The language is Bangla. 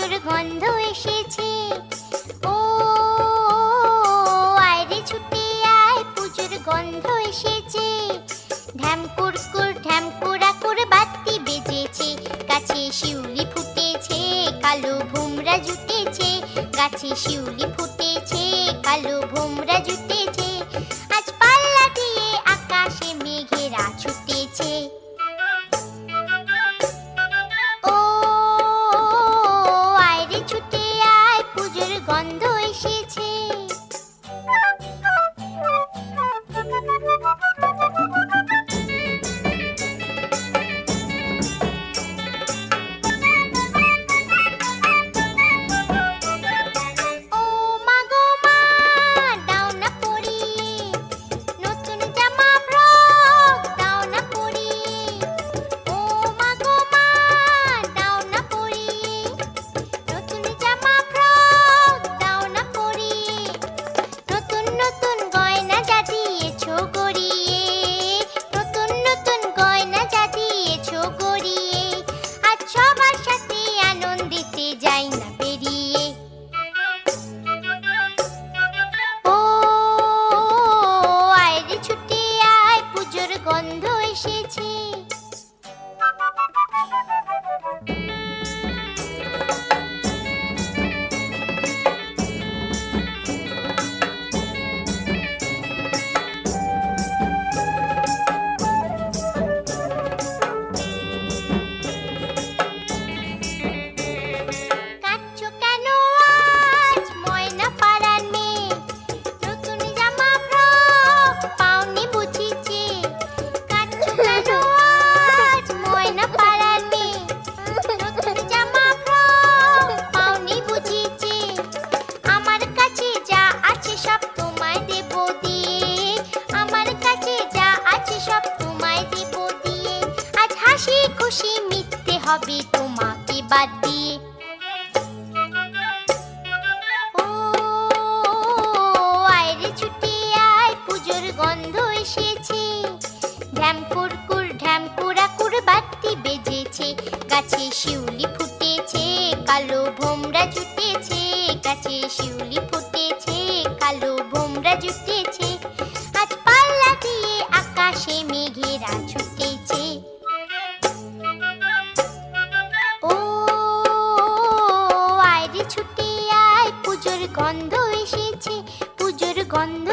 পুজোর গন্ধ এসেছে। ও আয় রে ছুটে আয়, পুজোর গন্ধ এসেছে। ঢ্যাম কুরকুর ঢ্যাম কুড়াকুর বাতি বেজেছে, গাছে শিউলি ফুটেছে, কালো ভোমরা জুটেছে। গাছে শিউলি ফুটেছে, কালো ভোমরা জুটেছে। আজ পাল্লা দিয়ে আকাশে মেঘেরা ছুটেছে। ও আয় রে ছুটে আয়, পুজোর গন্ধ এসেছে। ও মা গো মা, দাও না পরিয়ে নতুন জামা ফ্রক, দাও না পরিয়ে। ও মা গো মা, দাও না পরিয়ে নতুন জামা ফ্রক, দাও না পরিয়ে। নতুন নতুন গয়না যা দিয়েছো গড়িয়ে, নতুন নতুন গয়না যা দিয়েছো গড়িয়ে। আজ সবার সাথে আনন্দিতে যাই না বেরিয়ে। ও আয় রে ছুটে আয়, পুজোর গন্ধ এসেছে। কাঁদছো কেন আজ ময়না পাড়ার মেয়ে, নতুন জামা ফ্রক পাওনি বুঝিছে। কাঁদছো কেন আজ ময়না পাড়ার মেয়ে, নতুন জামা ফ্রক পাওনি বুঝিছে। আমার কাছে যা আছে সব তোমায় দেব দিয়ে, আমার কাছে যা আছে সব তোমায় দেব দিয়ে। আজ হাসি খুশি মিথ্যে হবে তোমাকে বাদ দিয়ে। ও আয় রে ছুটে আয়, পুজোর গন্ধ এসেছে। ঢ্যাম কুরকুর ঢ্যাম কুড়াকুর বাতি বেজেছে, গাছে শিউলি ফুটেছে, কালো ভোমরা জুটেছে। গাছে শিউলি ফুটেছে, কালো ভোমরা জুটেছে। আজ পাল্লা দিয়ে আকাশে মেঘেরা ছুটেছে। ও আয় রে ছুটে আয়, পুজোর গন্ধ এসেছে, পুজোর গন্ধ